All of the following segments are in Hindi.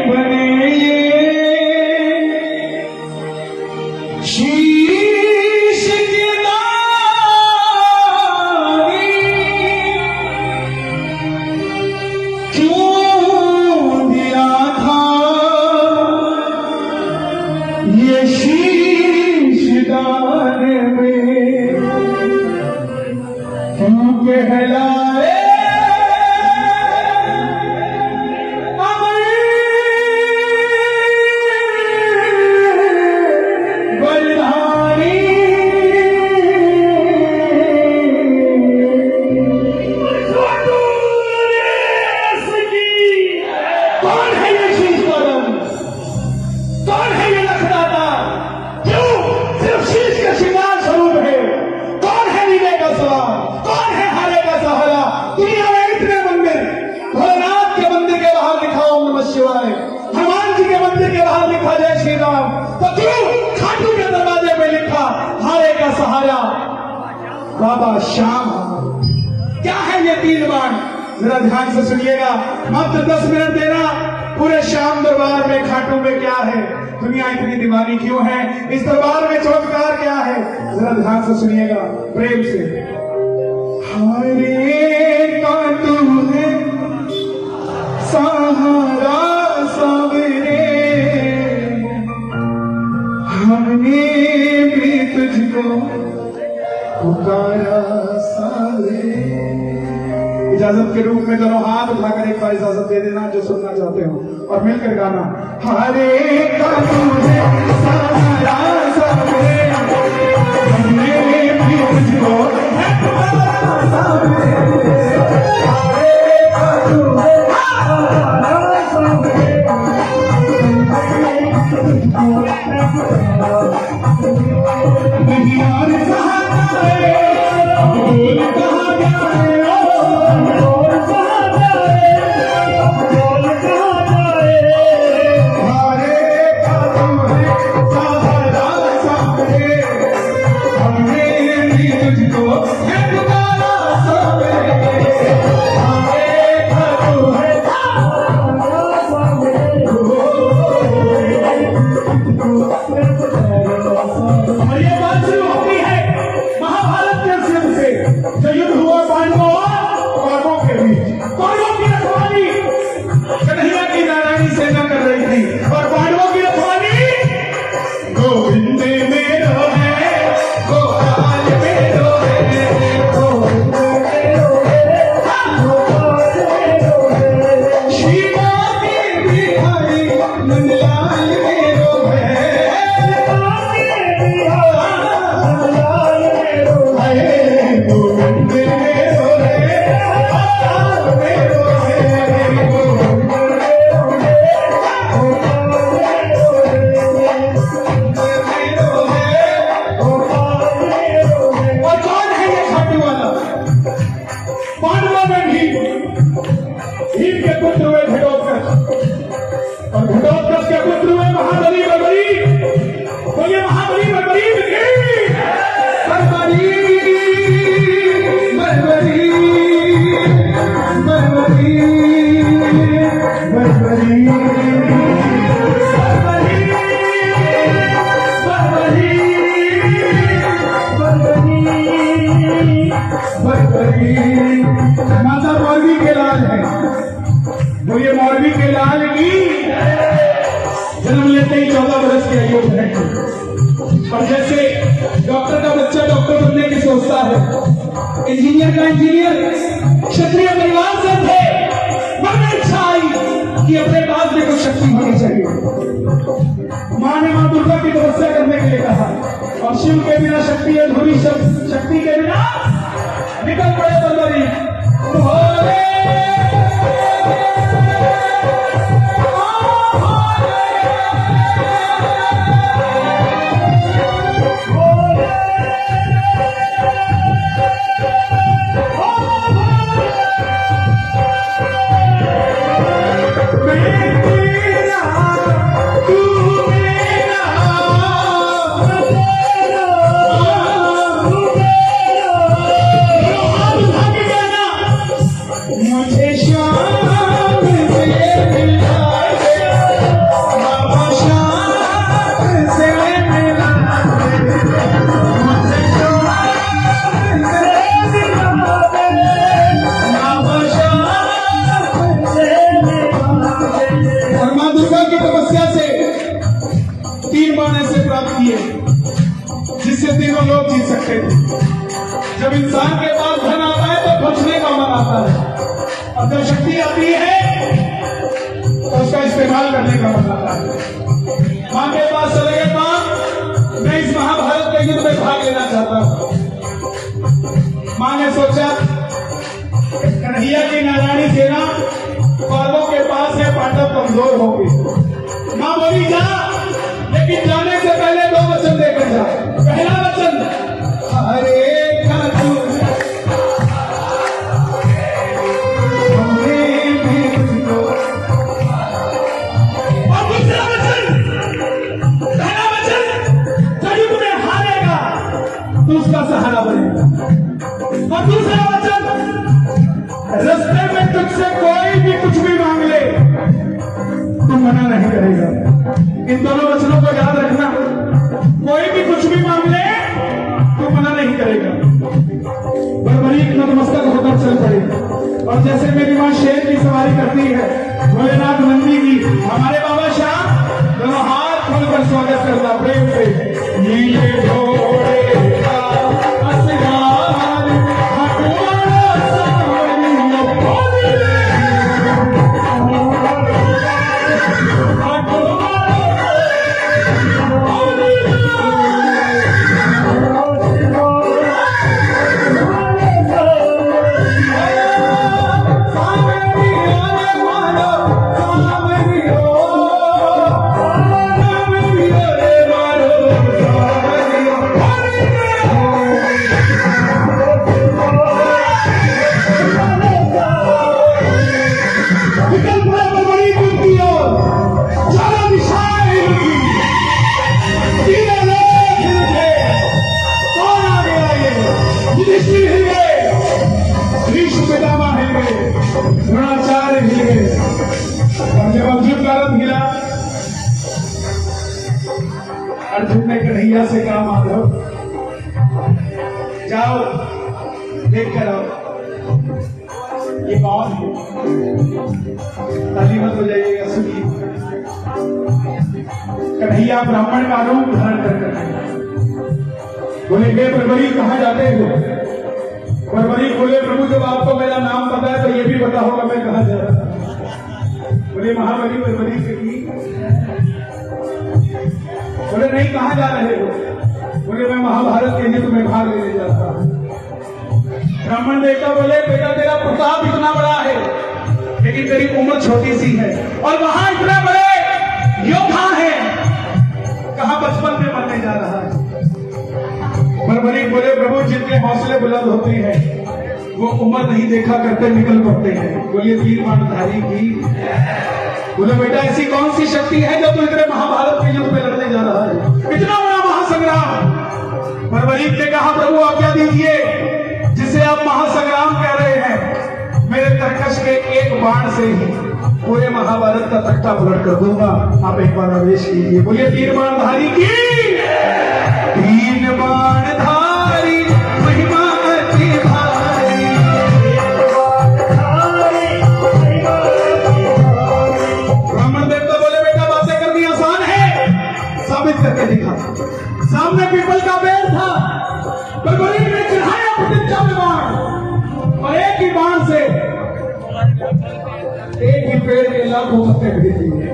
बने ये शीश की दानी, क्यों दिया था ये शीश दाने में, क्यों कहलाए हनुमान जी के मंदिर के बाहर लिखा जय श्री राम, तो क्यों खाटू के दरवाजे पे लिखा हारे का सहारा बाबा श्याम। क्या है ये 3 बाण, जरा ध्यान से सुनिएगा। मात्र 10 मिनट देना, पूरे श्याम दरबार में खाटू में क्या है, दुनिया इतनी दीवानी क्यों है, इस दरबार में चमत्कार क्या है, जरा ध्यान से सुनिएगा प्रेम से। हारे का तू है सहारा सवेरे, हमने भी तुझको पुकारा सवेरे। इजाजत के रूप में दोनों हाथ उठाकर एक बार इजाजत दे देना जो सुनना चाहते हो, और मिलकर गाना। हरे का तू है सहारा सवेरे, हमने भी तुझको पुकारा सवेरे। माता मौलवी के लाल है, वो ये मौलवी के लाल की जन्म लेते ही 14 वर्ष की आयु है। और जैसे डॉक्टर का बच्चा डॉक्टर बनने की सोचता है, इंजीनियर का इंजीनियर, क्षत्रिय परिवार से थे, मन में इच्छा आई कि अपने पास भी कुछ शक्ति होनी चाहिए। माँ ने माँ दुर्गा की तपस्या करने के लिए कहा, और शिव के बिना शक्ति अधूरी, शक्ति के बिना निकल पड़े बंदरी। प्राप्त किए जिससे तीनों लोग जी सकते थे। जब इंसान के पास धन आता है तो बचने का मन आता है, और जब शक्ति आती है तो उसका इस्तेमाल करने का मन आता है। मां के पास चले गए, मां मैं इस महाभारत के युद्ध में भाग लेना चाहता हूं। मां ने सोचा कन्हैया की नारायणी सेना कौरवों के पास है, पांडव कमजोर होंगे। मां बोली जा, लेकिन जाने से पहले दो वचन देकर जा। पहला वचन हरे उसका सहारा बनेगा, और दूसरा वचन रास्ते में तुझसे कोई भी कुछ भी मांग ले तू मना नहीं करेगा। इन दोनों वचनों को याद रखना, कोई भी कुछ भी मांग ले तू मना नहीं करेगा। बरबरी नतमस्तक होकर चल पड़े, और जैसे मेरी मां शेर की सवारी करती है, भोलेनाथ नंदी की, हमारे बाबा श्याम दोनों हाथ खोलकर स्वागत करता प्रेम से। नीले घोड़े अर्जुन ने कन्हैया से कहा माधव जाओ देख कर आओ, ये कौन है? ताली मत हो जाइएगा, सुनिए। कन्हैया ब्राह्मण का रूप धारण कर बोले हे बरबरी कहाँ जाते हो? बरबरी बोले प्रभु जब आपको मेरा नाम पता है तो ये भी पता होगा मैं कहाँ जा रहा था। बोले महाबली बरबरी से की। बोले नहीं कहाँ जा रहे हो? बोले मैं महाभारत के युद्ध में भाग लेने जाता हूँ। ब्राह्मण देवता बोले बेटा तेरा प्रताप इतना बड़ा है लेकिन तेरी उम्र छोटी सी है, और वहां इतने बड़े योद्धा है, कहाँ बचपन में मरने जा रहा है? बरबरी बोले प्रभु जितने हौसले बुलंद होते हैं वो उम्र नहीं देखा करते निकल पड़ते हैं। बोलिए तीर बाणधारी की। बोले बेटा ऐसी कौन सी शक्ति है जो तू इतने महाभारत के युद्ध में लड़ने जा रहा है, इतना बड़ा महासंग्राम? बरबरी ने कहा प्रभु आज्ञा दीजिए, जिसे आप महासंग्राम कह रहे हैं मेरे तरकश के एक बाण से ही पूरे महाभारत का तख्ता पलट कर दूंगा। आप एक बार आदेश कीजिए। बोलिए तीर बाणधारी की। तीर बाणधारी महिमा अति भारी, ब्राह्मण देवता बोले बेटा बातें करनी आसान है, साबित करके दिखा। सामने पीपल का पेड़ था, बरबरी ने चढ़ाया प्रतिज्ञा में बाण, और एक ही बाण से एक ही पेड़ के लाखों पत्ते भेज दिए।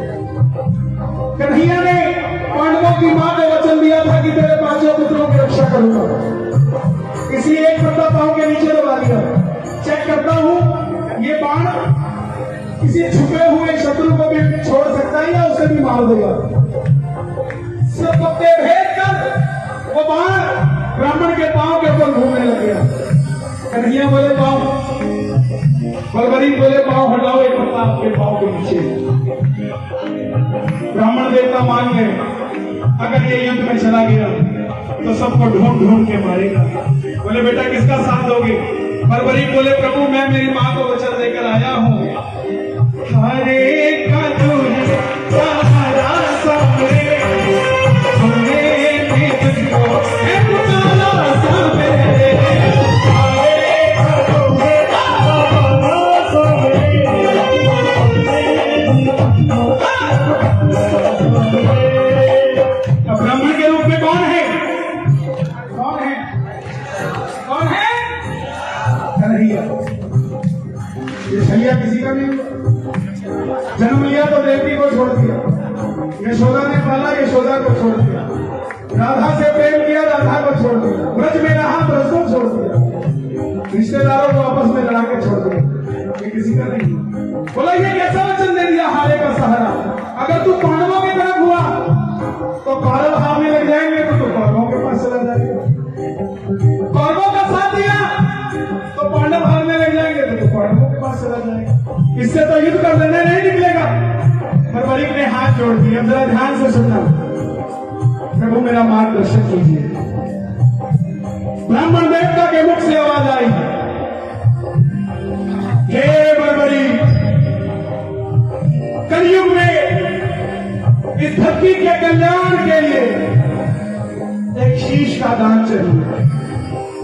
कन्हैया ने पांडवों की मां को वचन दिया था कि तेरे पांचों पुत्रों की रक्षा करूंगा, इसलिए एक पत्ता पांव के नीचे दबा दिया। चेक करता हूं ये बाण किसी छुपे हुए शत्रु को भी छोड़ सकता है या उसे भी मार देगा। सब पत्ते भेद कर वो बाण ब्राह्मण के पांव के ऊपर घूमने लग गया। कन्हैया बोले पांव, बरबरी बोले पांव हटाओ, एक पत्ता आपके पांव के नीचे। ब्राह्मण देवता मान गए, अगर ये युद्ध में चला गया तो सबको ढूंढ ढूंढ के मारेगा। बोले बेटा किसका साथ दोगे? बरबरी बोले प्रभु मैं मेरी मां को वचन देकर आया हूं, हरे का तुझे सहारा सामने ब्राह्मण के रूप बेटी को छोड़ दिया, यशोदा ने पाला, यशोदा को छोड़ दिया, राधा से प्रेम किया, राधा को छोड़ दिया, ब्रज में रहा, ब्रज को छोड़ दिया, रिश्तेदारों को आपस में लड़ा के छोड़ दिया। ये किसी का नहीं। बोला ये कैसा वचन दे दिया हारे का सहारा, अगर तू पांडवों की तरफ हुआ तो पांडव हारने लग जाएंगे, तो तू कौरवों के पास चला जाएगा। कौरवों का साथ दिया तो पांडव हारने लग जाएंगे, तो तू पांडवों के पास चला जाएगा। इससे तो युद्ध कर देने नहीं निकलेगा। बर्बरीक ने हाथ जोड़ दिए। अब जरा ध्यान से सुनना, प्रभु मेरा मार्गदर्शन कीजिए। ब्राह्मण देवता के मुख से आवाज आई, हे बर्बरीक, कलयुग में इस धरती के कल्याण के लिए एक शीश का दान चाहिए,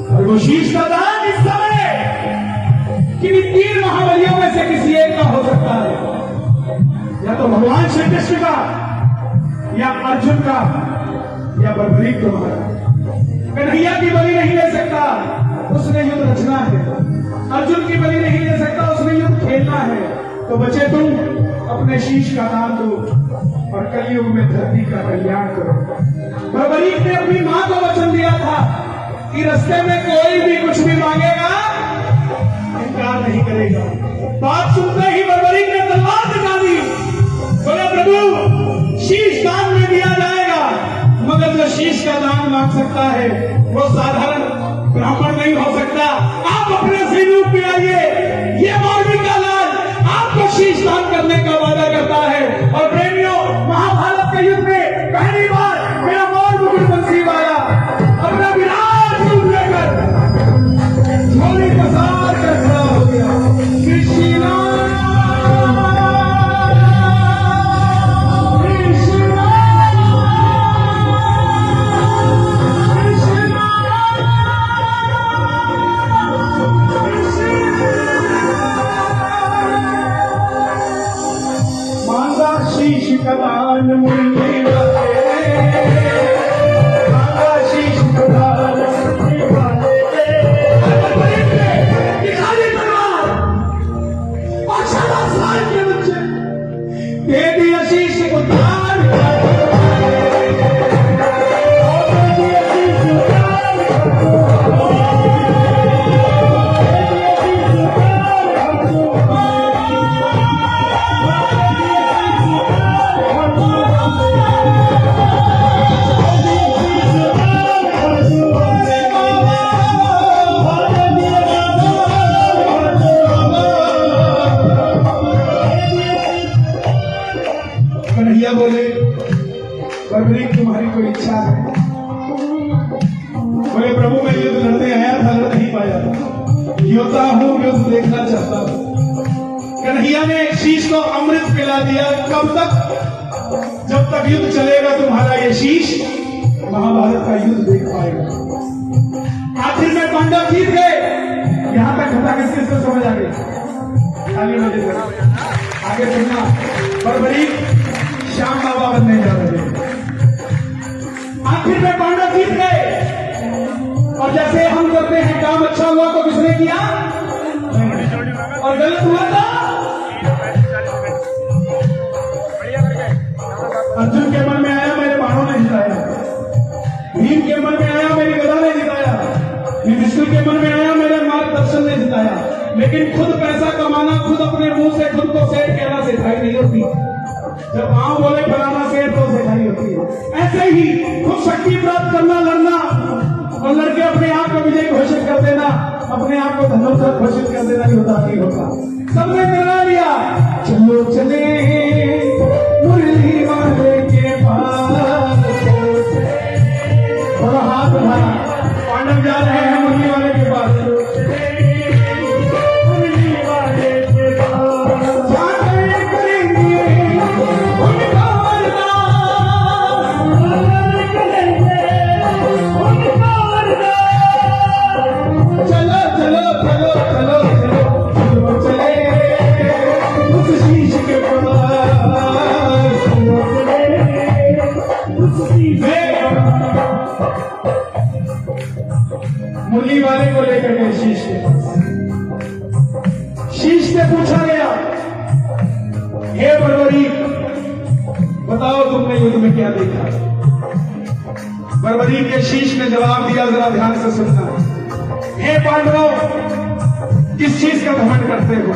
और वो शीश का दान इस समय किन्हीं 3 महाबलियों में से किसी एक का हो सकता है, या तो भगवान श्री कृष्ण का, या अर्जुन का, या बर्बरीक तुम्हारा। कन्हैया की बलि नहीं ले सकता, उसने युद्ध रचना है। अर्जुन की बलि नहीं ले सकता, उसने युद्ध खेलना है। तो बचे तुम, अपने शीश का दान दो और कलयुग में धरती का कल्याण करो। बर्बरीक ने अपनी मां को वचन दिया था कि रास्ते में कोई भी कुछ भी मांगेगा, इनकार नहीं करेगा। बात सुनते ही बर्बरीक ने तलवार निकाली, बोले प्रभु शीश दान में दिया जाएगा, मगर जो शीश का दान मांग सकता है वो साधारण ब्राह्मण नहीं हो सकता। आप अपने से रूप में आइए, ये मौलवी का लाल आपको शीश दान करने का वादा करता है। और प्रेमियों, महाभारत के युद्ध में पहली बार मेरा मौल मुकुट बंसी वाला अपना विराट रूप लेकर झोली पसार कर खड़ा हो गया। कृष्णा शीश कदान मुरली वाले, शीश कदान मुरली वाले, के बच्चे दे दिया शीश उतार, कन्हैया बोले बर्बरीक तुम्हारी कोई इच्छा है? बोले प्रभु मैं युद्ध लड़ने आया था, लड़ नहीं पाया, योद्धा हूं, युद्ध देखना चाहता हूं। कन्हैया ने शीश को अमृत पिला दिया। कब तक? जब तक युद्ध चलेगा तुम्हारा ये शीश महाभारत का युद्ध देख पाएगा। आखिर में पांडव जीत गए। यहां तक कथा किसके से समझ आ गई? खाली मुझे आगे सुनना। बर्बरीक श्याम बाबा बनने जा रहे हैं। आखिर में पांडव जीत गए। और जैसे हम करते हैं काम अच्छा हुआ तो किसने किया, और गलत हुआ तो अर्जुन के मन में आया मेरे बाणों ने जिताया, भीम के मन में आया मेरी गदा ने जिताया, युधिष्ठिर के मन में आया मेरे मार्गदर्शन ने जिताया। लेकिन खुद पैसा कमाना, खुद अपने मुंह से खुद को सेठ कहना सिखाई नहीं होती। जब आम बोले फलाना सेठ तो सिखाई होती है। ऐसे ही खुद शक्ति प्राप्त करना, लड़ना, और लड़के अपने आप को विजय घोषित कर देना, अपने आप को धनुर्धर घोषित कर देना ही होता नहीं होता। सबने निर्णय लिया, चलो चले मुरली वाले के पास, और हाथ उठाया। पांडव जा रहे हैं मुरली वाले के पास। मुरली वाले को लेकर गए शीश के पास। शीश से पूछा गया, हे बर्बरीक में क्या देखा। बर्बरी के शीश ने जवाब दिया, जरा ध्यान से सुनना। हे पांडवों, किस चीज का घमंड करते हो?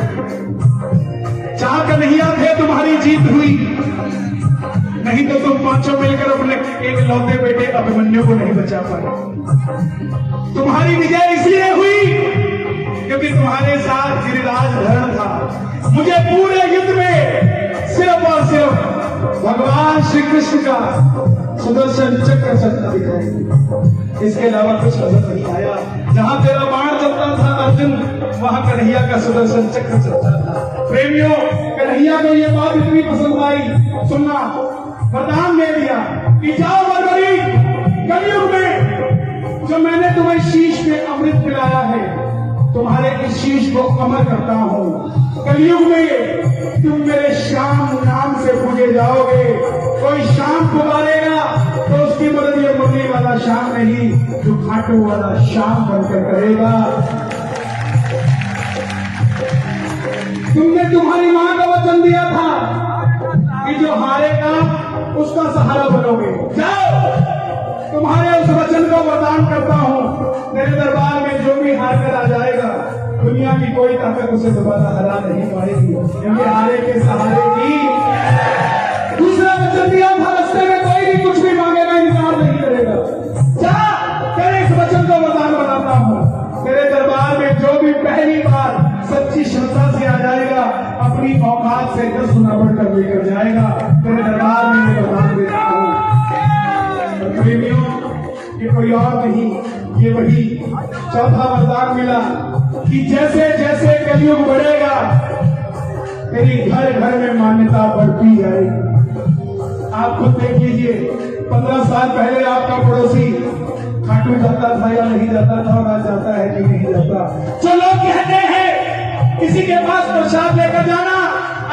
4 कन्हैया थे, तुम्हारी जीत हुई, नहीं तो तुम पांचों मिलकर अपने एक लौते बेटे अभिमन्यु को नहीं बचा पाए। तुम्हारी विजय इसलिए हुई क्योंकि तुम्हारे साथ गिरिराज धरण था। मुझे पूरे युद्ध में सिर्फ और सिर्फ भगवान श्री कृष्ण का सुदर्शन चक्र चलता दिखाई, इसके अलावा कुछ नजर नहीं आया। जहां तेरा बाण चलता था अर्जुन, वहां कन्हैया का सुदर्शन चक्र चलता था। प्रेमियों, कन्हैया को यह बात इतनी पसंद आई, सुनना, वरदान दे दिया कि जाओ बर्बरी, कलयुग में जो मैंने तुम्हें शीश में अमृत पिलाया है, तुम्हारे इस शीश को अमर करता हूं। कलयुग में तुम मेरे श्याम नाम से पूजे जाओगे। कोई श्याम पुकारेगा तो उसकी मदद ये मुरली वाला श्याम नहीं, जो खाटू वाला श्याम बनकर करेगा। तुमने तुम्हारी मां का वचन दिया था कि जो हारेगा उसका सहारा बनोगे। जाओ, तुम्हारे उस वचन को वरदान करता हूं, तेरे दरबार में जो भी हार कर आ जाएगा, दुनिया की कोई ताकत उसे दोबारा हरा नहीं पाएगी, क्योंकि हारे के सहारे की। दूसरा वचन दिया था, रास्ते में कोई भी कुछ भी मांगेगा, इनकार नहीं करेगा। जा, तेरे इस वचन को वरदान बनाता हूं, तेरे दरबार में जो भी पहली बार सच्ची श्रद्धा से आ जाएगा, अपनी औकात से 10 गुना बढ़कर लेकर जाएगा। तेरे दरबार में मैं वरदान देता हूं। प्रेमियों, ये कोई और नहीं, ये वही चौथा वरदान मिला कि जैसे जैसे कलयुग बढ़ेगा, तेरी घर घर में मान्यता बढ़ती जाएगी। आप खुद देख लीजिए, 15 साल पहले आपका पड़ोसी खाटू जाता था या नहीं जाता था, और आज जाता है कि नहीं जाता। जो लोग कहते हैं किसी के पास प्रसाद लेकर जाना,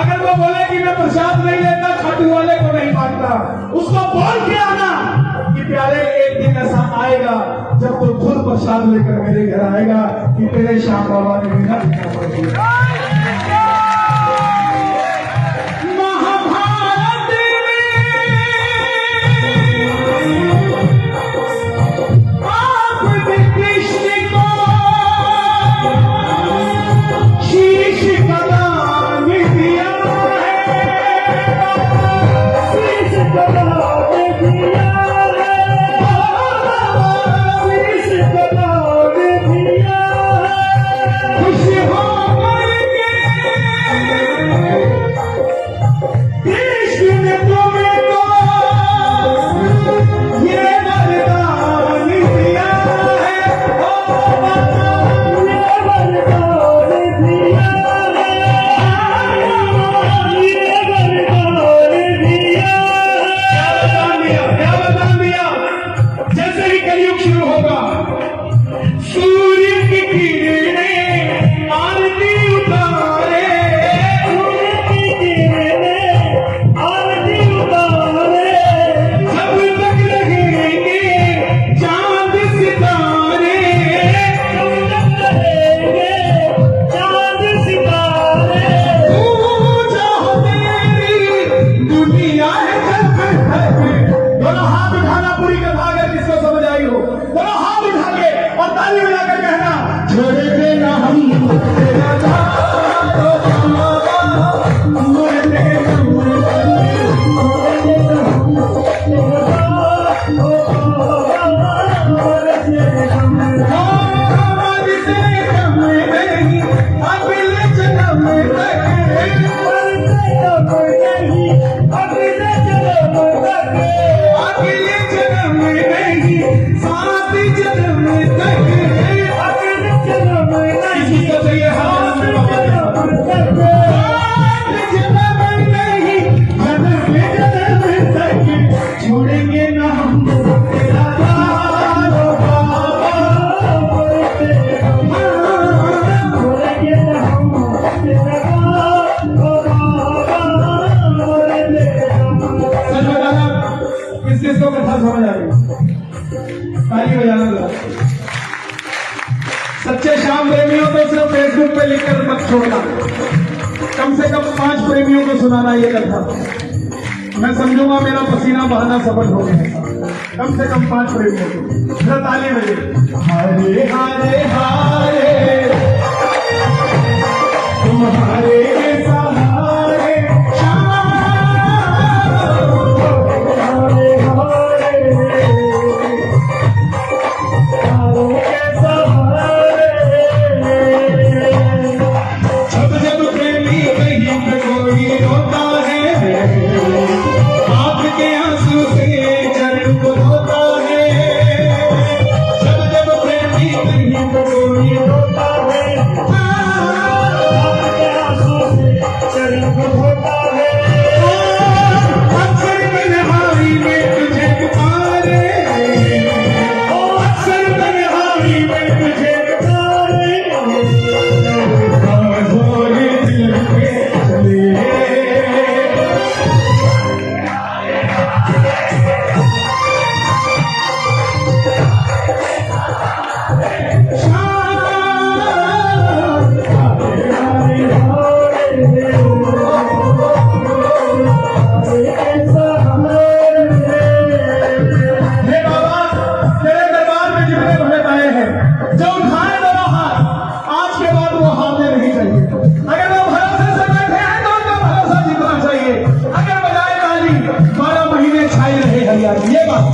अगर वो बोले कि मैं प्रसाद नहीं लेता, खाटू वाले को नहीं मानता, उसको बोल के आना कि प्यारे, एक दिन ऐसा आएगा जब तू खुद प्रसाद लेकर मेरे घर आएगा कि तेरे श्याम बाबा ने बिना लिखा पड़ा। सच्चे श्याम प्रेमियों को सिर्फ फेसबुक पे लिखकर मत छोड़ना, कम से कम 5 प्रेमियों को सुनाना ये कथा। मैं समझूंगा कहूंगा मेरा पसीना बहाना सफल हो गया। कम से कम 5 प्रेमियों को ताली बजे। हारे हारे हारे तुम्हारे सहारे जब जब प्रेमी कहीं पे कोई रोता है, आपके आंसू से चरण को धोता है। जब जब प्रेमी कहीं पे कोई रोता है, आपके आंसू से चरण को धोता है। अक्सर तन्हाई में तुझे पुकारे, अक्सर तन्हाई में तुझे पुकारे, भोले दिल के चले। ये बात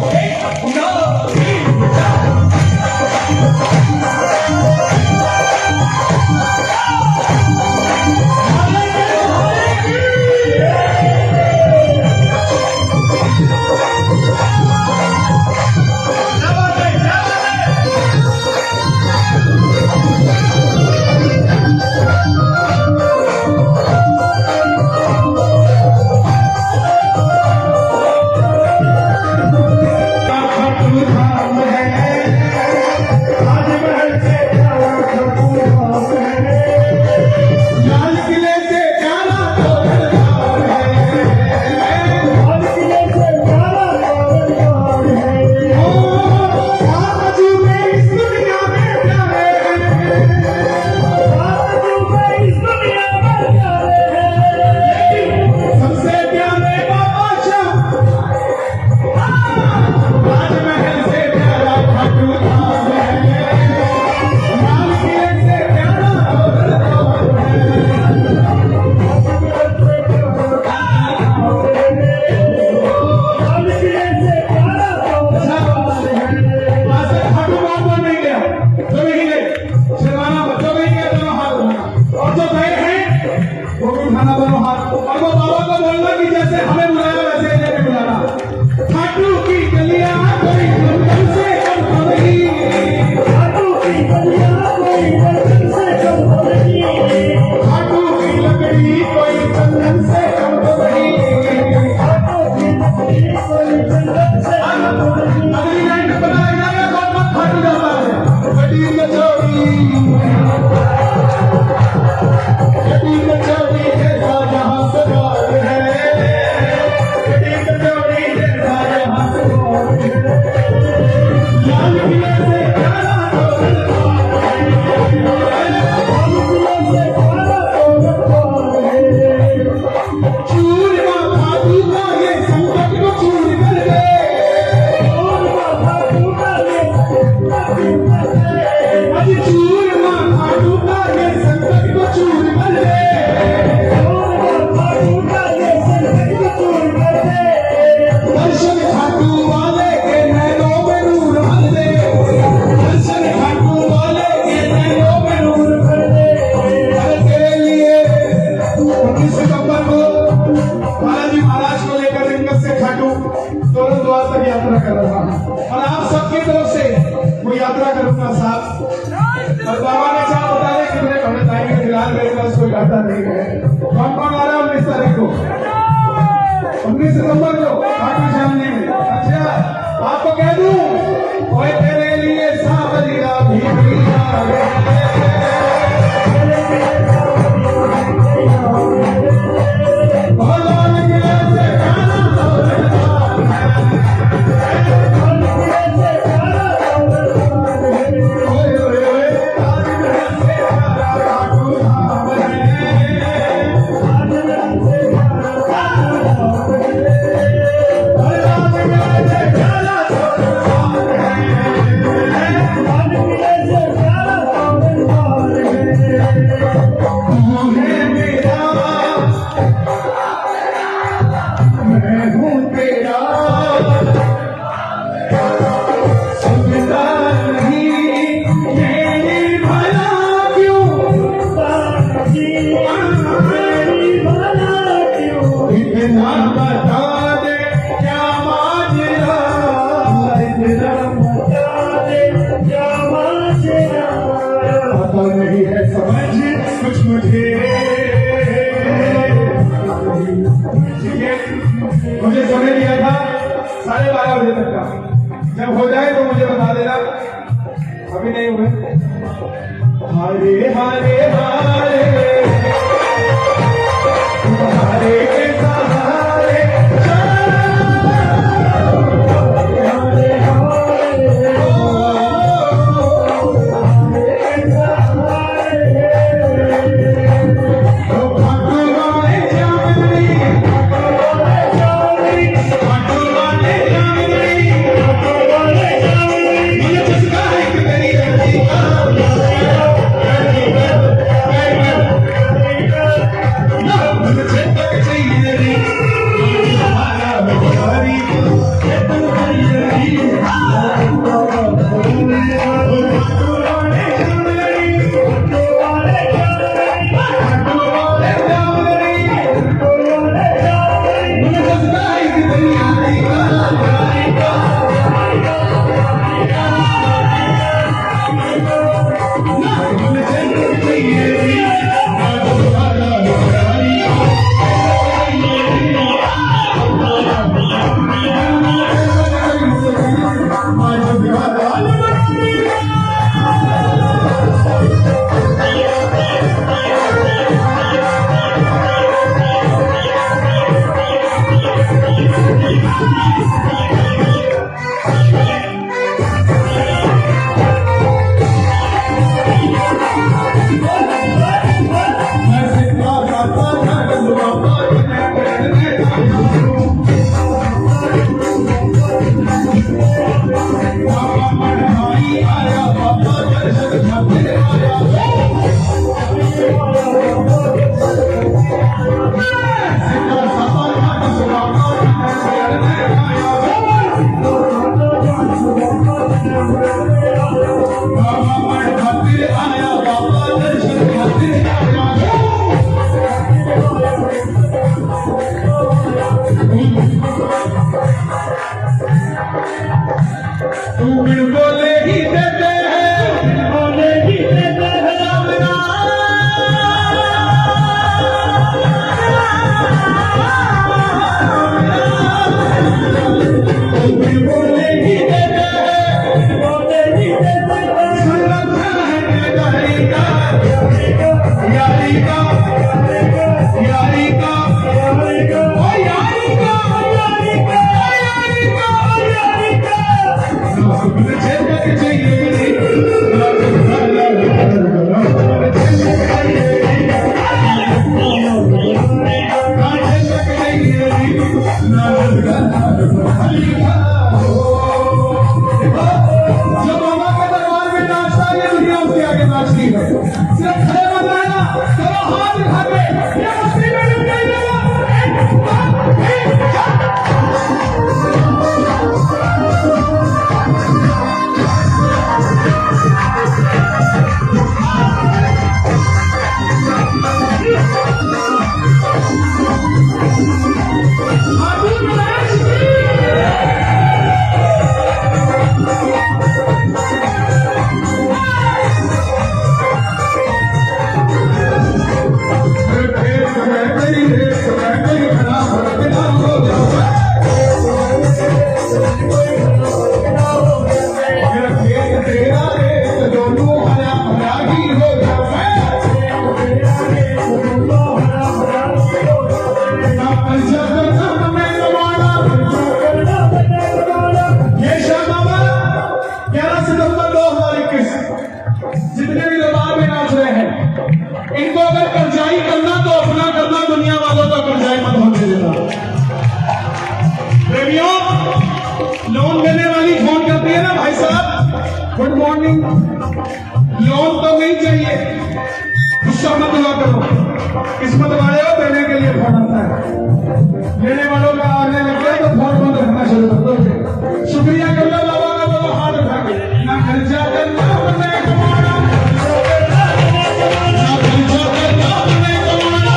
यात्रा कर रहा हूँ और आप सबकी तरफ से वो यात्रा करूंगा साहब। और बाबा ने क्या बता दें कितने घंटे टाइम फिलहाल मेरे पास कोई घाटा नहीं है। कौन कौन आ रहा है 19 तारीख को, 19 सितंबर को खाटू श्याम जी में। अच्छा आपको कह दूं कोई तेरे लिए सावरिया भी आ गए। मुझे समय दिया था 12:30 बजे तक का, जब हो जाए तो मुझे बता देना। अभी नहीं हुए। हरे हरे हरे हरे के सहारे गुड मॉर्निंग। लोन तो नहीं चाहिए, गुस्सा मत हुआ करो। किस्मत वाले हो, देने के लिए फोन आता है। लेने वालों का आने लग गया तो फोन बंद रखना शुरू कर दो। शुक्रिया कर लो बाबा का, बोलो हाथ उठा के। ना खर्चा करना अपने कमाना, ना खर्चा करना अपने कमाना,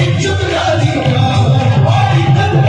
इज्जत राजी का भाई चाहिए।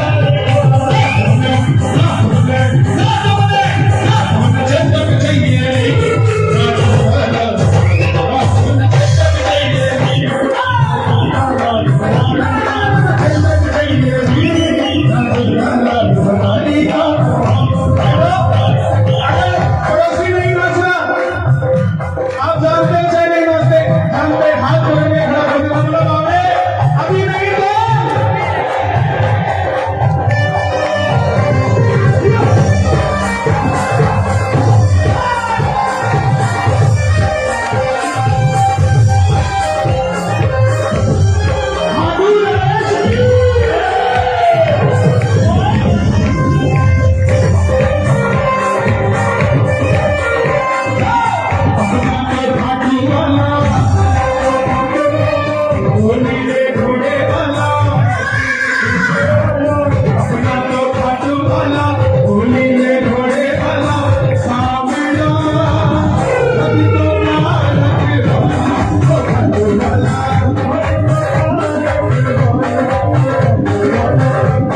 सुना तो खाटू वाला होली में घोड़े वाला सामना अभी तो नारक वाला तो खाटू वाला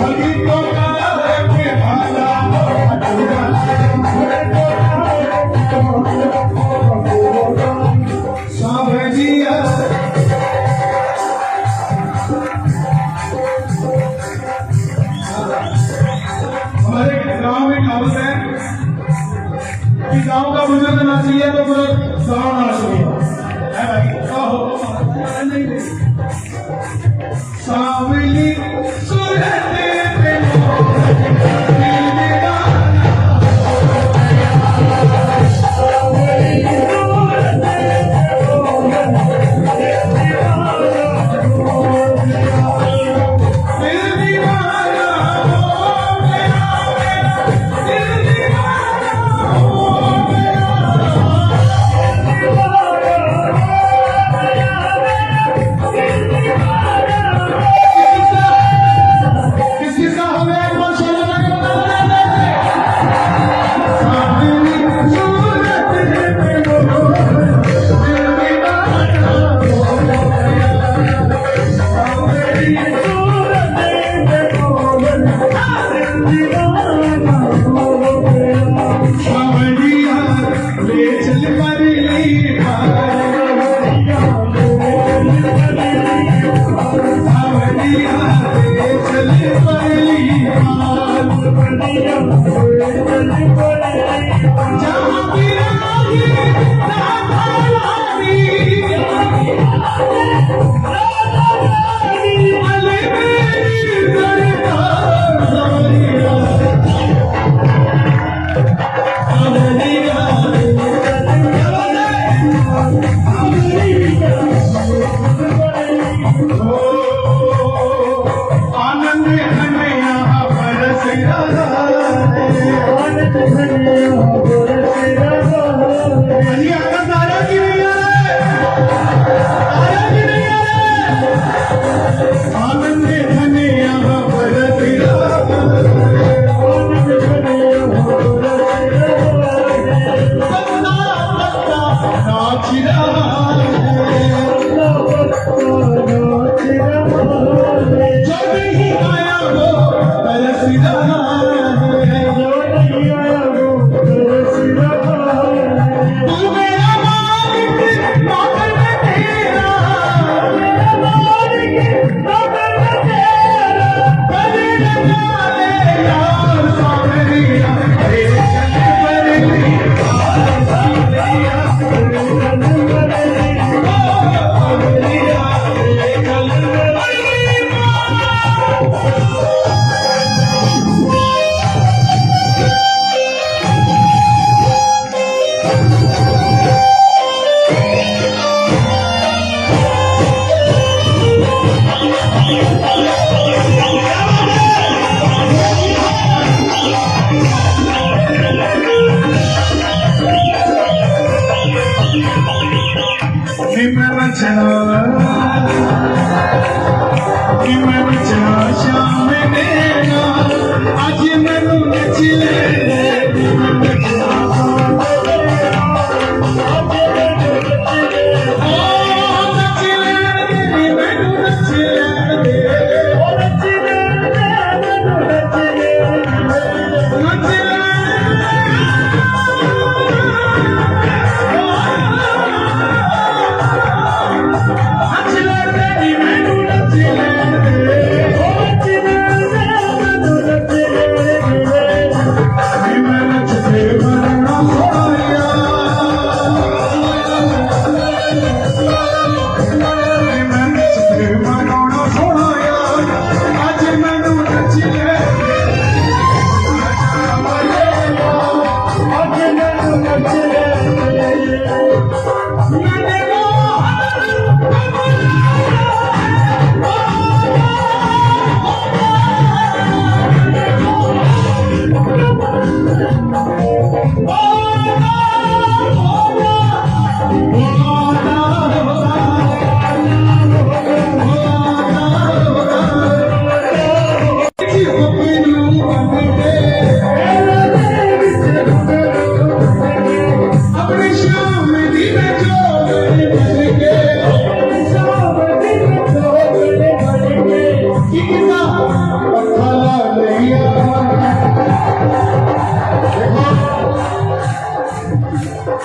अभी तो नारक वाला खाटू वाला सावजिया हमारे गांव में कहावत है कि गांव का बुजुर्ग ना चाहिए तो पूरा गांव ना चाहिए है भाई कहो सावली सूरत पे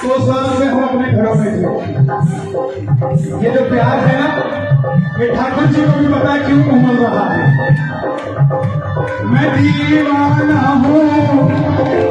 2 साल से हम अपने घरों में थे। ये जो प्यार है ना, ये ठाकुर जी को भी पता क्यों उमड़ रहा है। मैं दीवाना हूँ